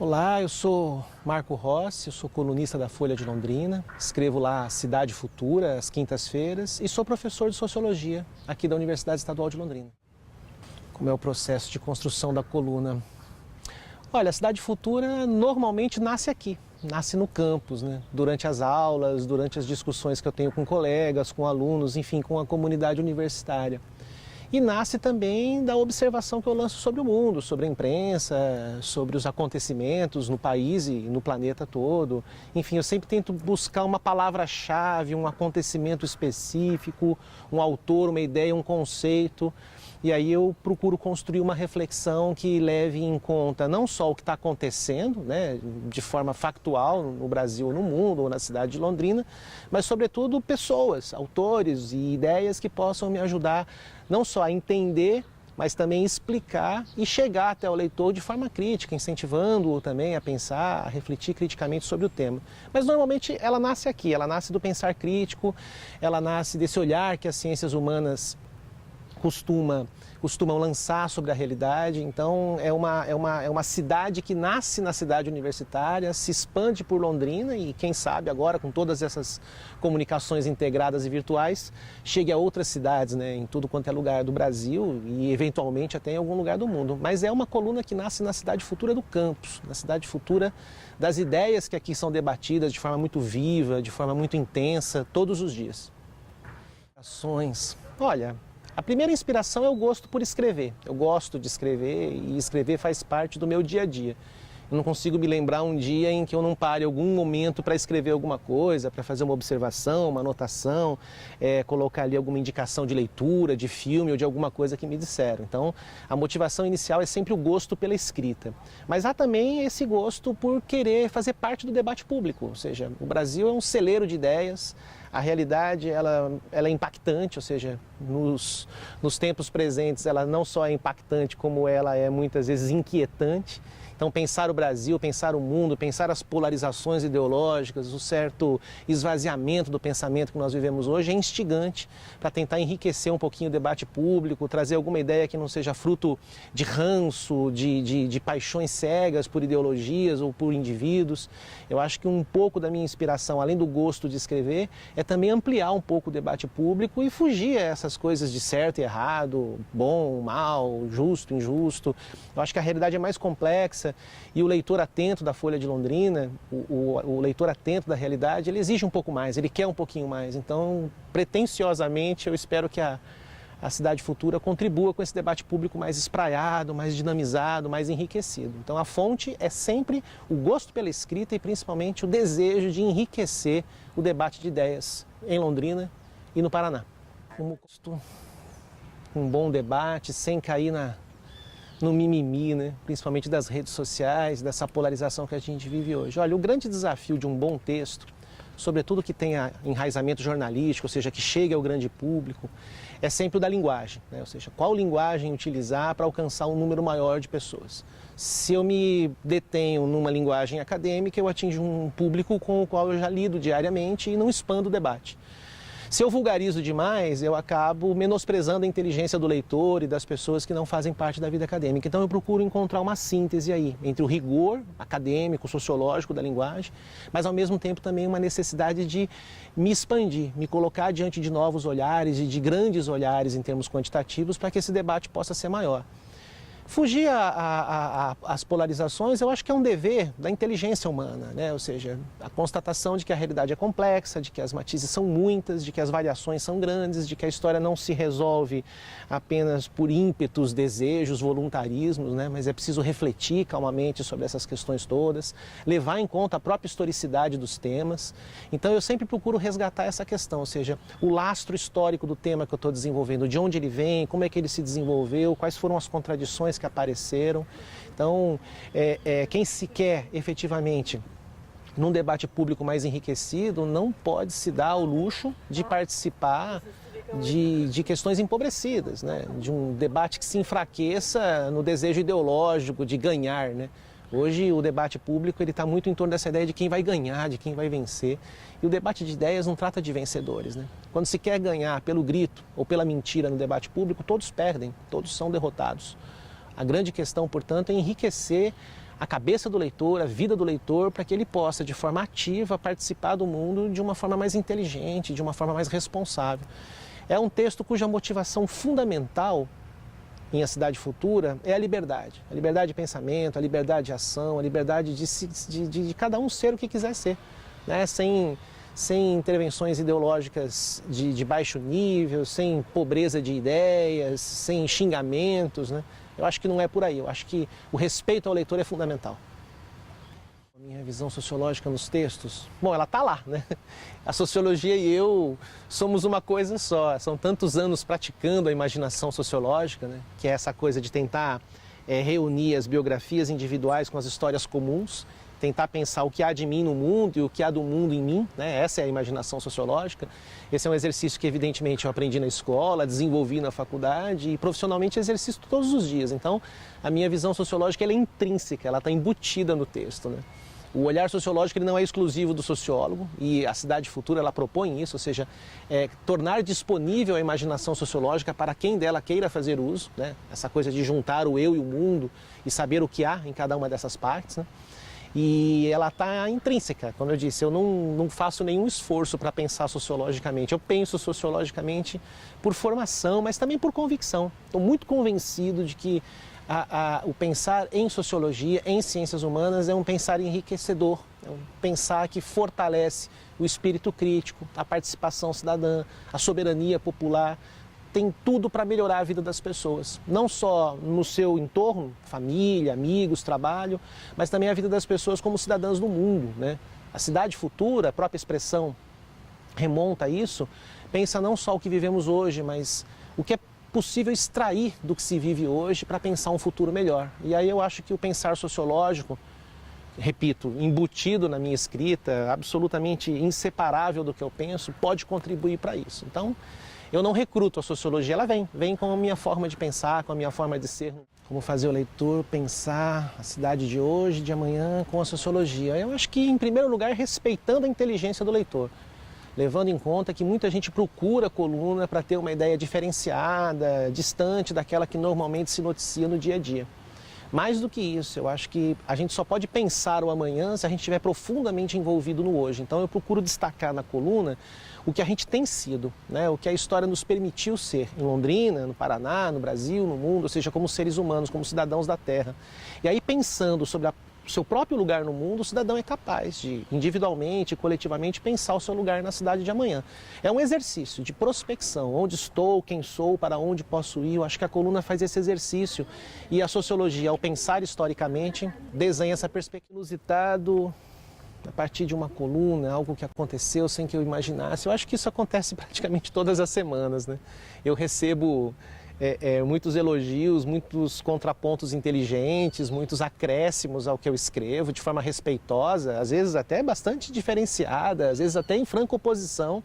Olá, eu sou Marco Rossi, eu sou colunista da Folha de Londrina, escrevo lá Cidade Futura, às quintas-feiras, e sou professor de Sociologia aqui da Universidade Estadual de Londrina. Como é o processo de construção da coluna? Olha, a Cidade Futura normalmente nasce aqui, nasce no campus, né? Durante as aulas, durante as discussões que eu tenho com colegas, com alunos, enfim, com a comunidade universitária. E nasce também da observação que eu lanço sobre o mundo, sobre a imprensa, sobre os acontecimentos no país e no planeta todo. Enfim, eu sempre tento buscar uma palavra-chave, um acontecimento específico, um autor, uma ideia, um conceito. E aí eu procuro construir uma reflexão que leve em conta não só o que está acontecendo, né, de forma factual no Brasil, no mundo ou na cidade de Londrina, mas sobretudo pessoas, autores e ideias que possam me ajudar não só a entender, mas também explicar e chegar até o leitor de forma crítica, incentivando-o também a pensar, a refletir criticamente sobre o tema. Mas normalmente ela nasce aqui, ela nasce do pensar crítico, ela nasce desse olhar que as ciências humanas costumam lançar sobre a realidade. Então é uma cidade que nasce na cidade universitária, se expande por Londrina e quem sabe agora com todas essas comunicações integradas e virtuais, chegue a outras cidades, né, em tudo quanto é lugar do Brasil e eventualmente até em algum lugar do mundo. Mas é uma coluna que nasce na cidade futura do campus, na cidade futura das ideias que aqui são debatidas de forma muito viva, de forma muito intensa, todos os dias. Ações. Olha, a primeira inspiração é o gosto por escrever. Eu gosto de escrever e escrever faz parte do meu dia a dia. Eu não consigo me lembrar um dia em que eu não pare algum momento para escrever alguma coisa, para fazer uma observação, uma anotação, colocar ali alguma indicação de leitura, de filme ou de alguma coisa que me disseram. Então, a motivação inicial é sempre o gosto pela escrita. Mas há também esse gosto por querer fazer parte do debate público, ou seja, o Brasil é um celeiro de ideias. A realidade ela é impactante, ou seja, nos tempos presentes ela não só é impactante, como ela é muitas vezes inquietante. Então pensar o Brasil, pensar o mundo, pensar as polarizações ideológicas, o certo esvaziamento do pensamento que nós vivemos hoje é instigante para tentar enriquecer um pouquinho o debate público, trazer alguma ideia que não seja fruto de ranço, de paixões cegas por ideologias ou por indivíduos. Eu acho que um pouco da minha inspiração, além do gosto de escrever, é também ampliar um pouco o debate público e fugir a essas coisas de certo e errado, bom, mal, justo, injusto. Eu acho que a realidade é mais complexa e o leitor atento da Folha de Londrina, o leitor atento da realidade, ele exige um pouco mais, ele quer um pouquinho mais. Então, pretensiosamente, eu espero que a Cidade Futura contribua com esse debate público mais espraiado, mais dinamizado, mais enriquecido. Então a fonte é sempre o gosto pela escrita e principalmente o desejo de enriquecer o debate de ideias em Londrina e no Paraná. Um bom debate, sem cair no mimimi, né? Principalmente das redes sociais, dessa polarização que a gente vive hoje. Olha, o grande desafio de um bom texto, sobretudo que tenha enraizamento jornalístico, ou seja, que chegue ao grande público, é sempre o da linguagem, né? Ou seja, qual linguagem utilizar para alcançar um número maior de pessoas. Se eu me detenho numa linguagem acadêmica, eu atinjo um público com o qual eu já lido diariamente e não expando o debate. Se eu vulgarizo demais, eu acabo menosprezando a inteligência do leitor e das pessoas que não fazem parte da vida acadêmica. Então eu procuro encontrar uma síntese aí entre o rigor acadêmico, sociológico da linguagem, mas ao mesmo tempo também uma necessidade de me expandir, me colocar diante de novos olhares e de grandes olhares em termos quantitativos para que esse debate possa ser maior. Fugir às polarizações, eu acho que é um dever da inteligência humana, né? Ou seja, a constatação de que a realidade é complexa, de que as matizes são muitas, de que as variações são grandes, de que a história não se resolve apenas por ímpetos, desejos, voluntarismos, né? Mas é preciso refletir calmamente sobre essas questões todas, levar em conta a própria historicidade dos temas. Então eu sempre procuro resgatar essa questão, ou seja, o lastro histórico do tema que eu estou desenvolvendo, de onde ele vem, como é que ele se desenvolveu, quais foram as contradições que apareceram. Então, quem se quer efetivamente num debate público mais enriquecido não pode se dar ao luxo de participar de questões empobrecidas, né? De um debate que se enfraqueça no desejo ideológico de ganhar, né? Hoje o debate público está muito em torno dessa ideia de quem vai ganhar, de quem vai vencer. E o debate de ideias não trata de vencedores, né? Quando se quer ganhar pelo grito ou pela mentira no debate público, todos perdem, todos são derrotados. A grande questão, portanto, é enriquecer a cabeça do leitor, a vida do leitor, para que ele possa, de forma ativa, participar do mundo de uma forma mais inteligente, de uma forma mais responsável. É um texto cuja motivação fundamental em A Cidade Futura é a liberdade de pensamento, a liberdade de ação, a liberdade de cada um ser o que quiser ser, né? Sem intervenções ideológicas de baixo nível, sem pobreza de ideias, sem xingamentos, né? Eu acho que não é por aí, eu acho que o respeito ao leitor é fundamental. A minha visão sociológica nos textos, bom, ela está lá, né? A sociologia e eu somos uma coisa só, são tantos anos praticando a imaginação sociológica, né? Que é essa coisa de tentar reunir as biografias individuais com as histórias comuns, tentar pensar o que há de mim no mundo e o que há do mundo em mim, né? Essa é a imaginação sociológica. Esse é um exercício que, evidentemente, eu aprendi na escola, desenvolvi na faculdade e profissionalmente exercito todos os dias. Então, a minha visão sociológica ela é intrínseca, ela está embutida no texto, né? O olhar sociológico ele não é exclusivo do sociólogo e a Cidade Futura ela propõe isso, ou seja, tornar disponível a imaginação sociológica para quem dela queira fazer uso, né? Essa coisa de juntar o eu e o mundo e saber o que há em cada uma dessas partes, né? E ela está intrínseca, como eu disse, eu não faço nenhum esforço para pensar sociologicamente. Eu penso sociologicamente por formação, mas também por convicção. Estou muito convencido de que o pensar em sociologia, em ciências humanas, é um pensar enriquecedor, é um pensar que fortalece o espírito crítico, a participação cidadã, a soberania popular. Tem tudo para melhorar a vida das pessoas, não só no seu entorno, família, amigos, trabalho, mas também a vida das pessoas como cidadãs do mundo, né? A Cidade Futura, a própria expressão remonta a isso, pensa não só o que vivemos hoje, mas o que é possível extrair do que se vive hoje para pensar um futuro melhor. E aí eu acho que o pensar sociológico, repito, embutido na minha escrita, absolutamente inseparável do que eu penso, pode contribuir para isso. Então, eu não recruto a sociologia, ela vem com a minha forma de pensar, com a minha forma de ser. Como fazer o leitor pensar a cidade de hoje, de amanhã, com a sociologia. Eu acho que, em primeiro lugar, respeitando a inteligência do leitor, levando em conta que muita gente procura a coluna para ter uma ideia diferenciada, distante daquela que normalmente se noticia no dia a dia. Mais do que isso, eu acho que a gente só pode pensar o amanhã se a gente estiver profundamente envolvido no hoje. Então eu procuro destacar na coluna o que a gente tem sido, né? O que a história nos permitiu ser em Londrina, no Paraná, no Brasil, no mundo, ou seja, como seres humanos, como cidadãos da Terra. E aí pensando sobre o seu próprio lugar no mundo, o cidadão é capaz de, individualmente, coletivamente, pensar o seu lugar na cidade de amanhã. É um exercício de prospecção, onde estou, quem sou, para onde posso ir. Eu acho que a coluna faz esse exercício e a sociologia, ao pensar historicamente, desenha essa perspectiva. Inusitado, a partir de uma coluna, algo que aconteceu sem que eu imaginasse. Eu acho que isso acontece praticamente todas as semanas, né? Eu recebo muitos elogios, muitos contrapontos inteligentes, muitos acréscimos ao que eu escrevo, de forma respeitosa, às vezes até bastante diferenciada, às vezes até em franca oposição.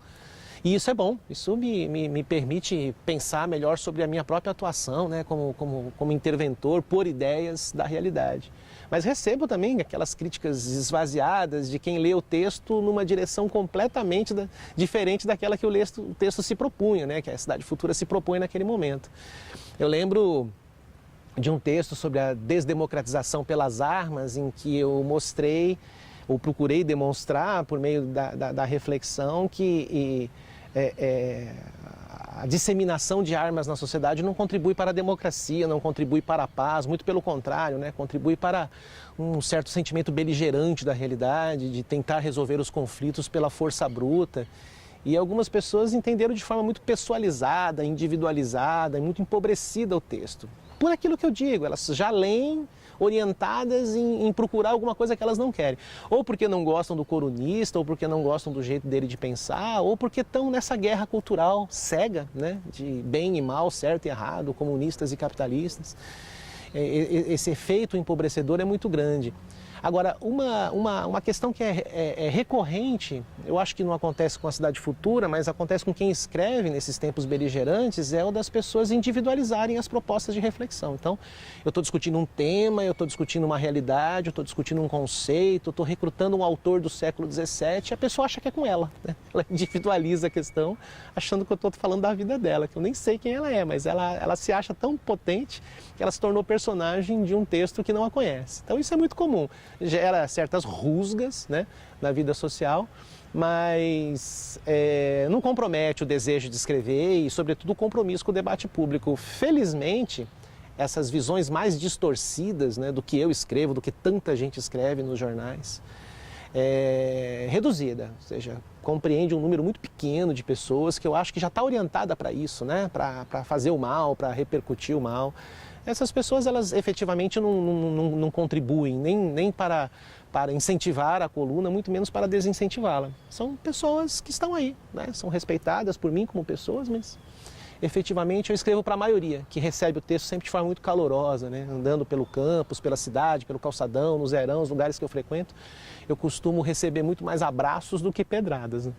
E isso é bom, isso me permite pensar melhor sobre a minha própria atuação, né, como interventor por ideias da realidade. Mas recebo também aquelas críticas esvaziadas de quem lê o texto numa direção completamente diferente daquela que o texto se propunha, né, que a Cidade Futura se propõe naquele momento. Eu lembro de um texto sobre a desdemocratização pelas armas, em que eu mostrei, ou procurei demonstrar, por meio da reflexão, que a disseminação de armas na sociedade não contribui para a democracia, não contribui para a paz, muito pelo contrário, né? Contribui para um certo sentimento beligerante da realidade, de tentar resolver os conflitos pela força bruta. E algumas pessoas entenderam de forma muito pessoalizada, individualizada e muito empobrecida o texto. Por aquilo que eu digo, elas já leem orientadas em procurar alguma coisa que elas não querem. Ou porque não gostam do colunista, ou porque não gostam do jeito dele de pensar, ou porque estão nessa guerra cultural cega, né, de bem e mal, certo e errado, comunistas e capitalistas. Esse efeito empobrecedor é muito grande. Agora, uma questão que é recorrente, eu acho que não acontece com a Cidade Futura, mas acontece com quem escreve nesses tempos beligerantes, é o das pessoas individualizarem as propostas de reflexão. Então, eu estou discutindo um tema, eu estou discutindo uma realidade, eu estou discutindo um conceito, eu estou recrutando um autor do século XVII, e a pessoa acha que é com ela, né? Ela individualiza a questão, achando que eu estou falando da vida dela, que eu nem sei quem ela é, mas ela se acha tão potente que ela se tornou personagem personagem de um texto que não a conhece. Então isso é muito comum, gera certas rusgas, né, na vida social, mas não compromete o desejo de escrever e, sobretudo, o compromisso com o debate público. Felizmente, essas visões mais distorcidas, né, do que eu escrevo, do que tanta gente escreve nos jornais, reduzida, ou seja, compreende um número muito pequeno de pessoas que eu acho que já está orientada para isso, né, para fazer o mal, para repercutir o mal. Essas pessoas, elas efetivamente não contribuem nem para incentivar a coluna, muito menos para desincentivá-la. São pessoas que estão aí, né, são respeitadas por mim como pessoas, mas efetivamente eu escrevo para a maioria, que recebe o texto sempre de forma muito calorosa, né? Andando pelo campus, pela cidade, pelo calçadão, no Zerão, os lugares que eu frequento, eu costumo receber muito mais abraços do que pedradas, né?